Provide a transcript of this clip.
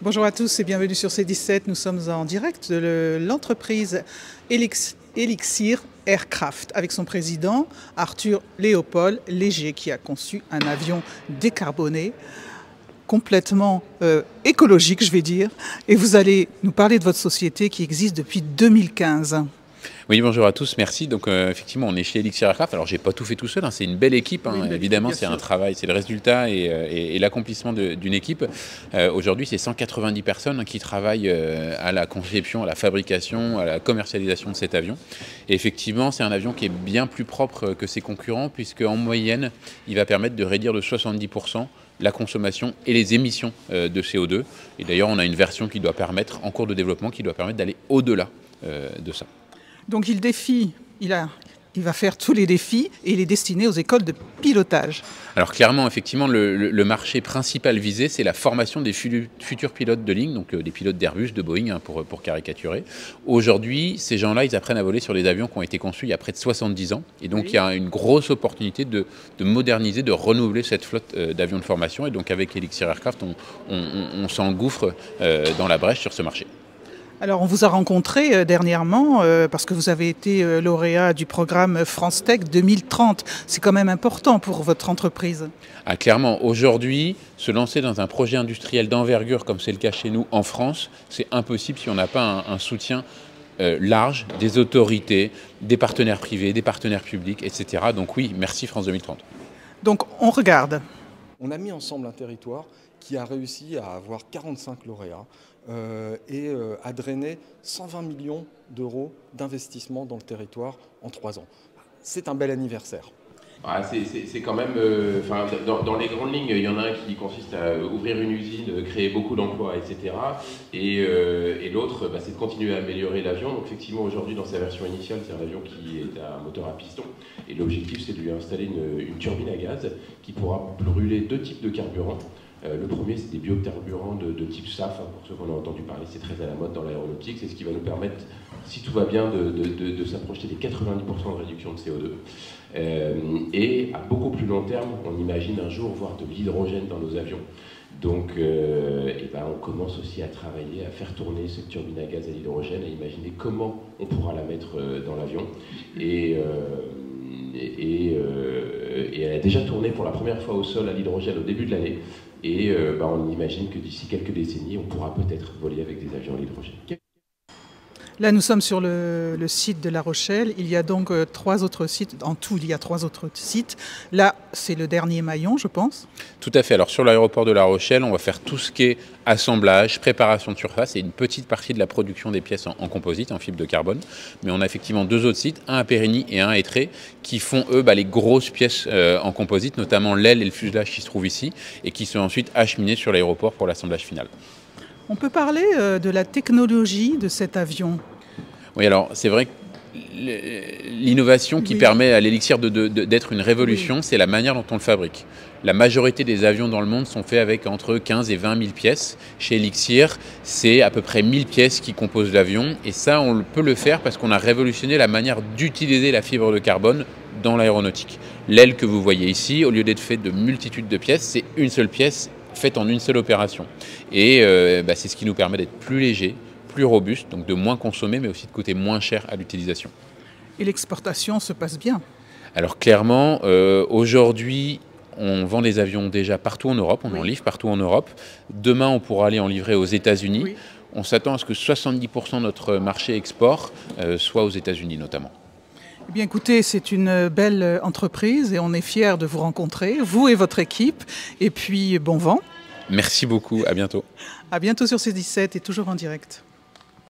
Bonjour à tous et bienvenue sur C17. Nous sommes en direct de l'entreprise Elixir Aircraft avec son président Arthur Léopold Léger qui a conçu un avion décarboné, complètement écologique je vais dire. Et vous allez nous parler de votre société qui existe depuis 2015. Oui, bonjour à tous, merci. Donc effectivement, on est chez Elixir Aircraft. Alors, j'ai pas tout fait tout seul, hein, c'est une belle équipe. Hein, évidemment, c'est un travail, c'est le résultat et l'accomplissement d'une équipe. Aujourd'hui, c'est 190 personnes qui travaillent à la conception, à la fabrication, à la commercialisation de cet avion. Et effectivement, c'est un avion qui est bien plus propre que ses concurrents, puisque en moyenne, il va permettre de réduire de 70% la consommation et les émissions de CO2. Et d'ailleurs, on a une version qui doit permettre, en cours de développement, qui doit permettre d'aller au-delà de ça. Donc il va faire tous les défis et il est destiné aux écoles de pilotage. Alors clairement, effectivement, le marché principal visé, c'est la formation des futurs pilotes de ligne, donc des pilotes d'Airbus, de Boeing, hein, pour caricaturer. Aujourd'hui, ces gens-là, ils apprennent à voler sur des avions qui ont été conçus il y a près de 70 ans. Et donc, oui, il y a une grosse opportunité de moderniser, de renouveler cette flotte d'avions de formation. Et donc, avec Elixir Aircraft, on s'engouffre dans la brèche sur ce marché. Alors on vous a rencontré dernièrement parce que vous avez été lauréat du programme France Tech 2030. C'est quand même important pour votre entreprise. Ah, clairement, aujourd'hui, se lancer dans un projet industriel d'envergure comme c'est le cas chez nous en France, c'est impossible si on n'a pas un soutien large des autorités, des partenaires privés, des partenaires publics, etc. Donc oui, merci France 2030. Donc on regarde. On a mis ensemble un territoire qui a réussi à avoir 45 lauréats et à drainer 120 millions d'euros d'investissement dans le territoire en 3 ans. C'est un bel anniversaire. Ah, c'est quand même, dans les grandes lignes, il y en a un qui consiste à ouvrir une usine, créer beaucoup d'emplois, etc. Et l'autre, c'est de continuer à améliorer l'avion. Donc effectivement, aujourd'hui, dans sa version initiale, c'est un avion qui est à moteur à piston. Et l'objectif, c'est de lui installer une turbine à gaz qui pourra brûler 2 types de carburant. Le premier, c'est des biocarburants de type SAF, hein, pour ceux qu'on a entendu parler, c'est très à la mode dans l'aéronautique. C'est ce qui va nous permettre, si tout va bien, de s'approcher des 90% de réduction de CO2. Et à beaucoup plus long terme, on imagine un jour voir de l'hydrogène dans nos avions. Donc on commence aussi à travailler, à faire tourner cette turbine à gaz à l'hydrogène, à imaginer comment on pourra la mettre dans l'avion. Et elle a déjà tourné pour la première fois au sol à l'hydrogène au début de l'année. Et on imagine que d'ici quelques décennies, on pourra peut-être voler avec des avions à l'hydrogène. Là, nous sommes sur le site de La Rochelle. Il y a donc 3 autres sites. En tout, il y a 3 autres sites. Là, c'est le dernier maillon, je pense. Tout à fait. Alors, sur l'aéroport de La Rochelle, on va faire tout ce qui est assemblage, préparation de surface et une petite partie de la production des pièces en composite, en fibre de carbone. Mais on a effectivement 2 autres sites, un à Périgny et un à Étré, qui font, eux, les grosses pièces en composite, notamment l'aile et le fuselage qui se trouvent ici, et qui sont ensuite acheminés sur l'aéroport pour l'assemblage final. On peut parler de la technologie de cet avion. Oui, alors c'est vrai que l'innovation qui permet à l'Elixir d'être une révolution, c'est la manière dont on le fabrique. La majorité des avions dans le monde sont faits avec entre 15 et 20 000 pièces. Chez Elixir, c'est à peu près 1000 pièces qui composent l'avion. Et ça, on peut le faire parce qu'on a révolutionné la manière d'utiliser la fibre de carbone dans l'aéronautique. L'aile que vous voyez ici, au lieu d'être faite de multitudes de pièces, c'est une seule pièce faite en une seule opération. Et c'est ce qui nous permet d'être plus léger, plus robuste, donc de moins consommer, mais aussi de coûter moins cher à l'utilisation. Et l'exportation se passe bien? Alors clairement, aujourd'hui, on vend des avions déjà partout en Europe, on en livre partout en Europe. Demain, on pourra aller en livrer aux États-Unis. Oui. On s'attend à ce que 70% de notre marché export soit aux États-Unis notamment. Eh bien écoutez, c'est une belle entreprise et on est fiers de vous rencontrer, vous et votre équipe. Et puis bon vent. Merci beaucoup, à bientôt. À bientôt sur C17 et toujours en direct.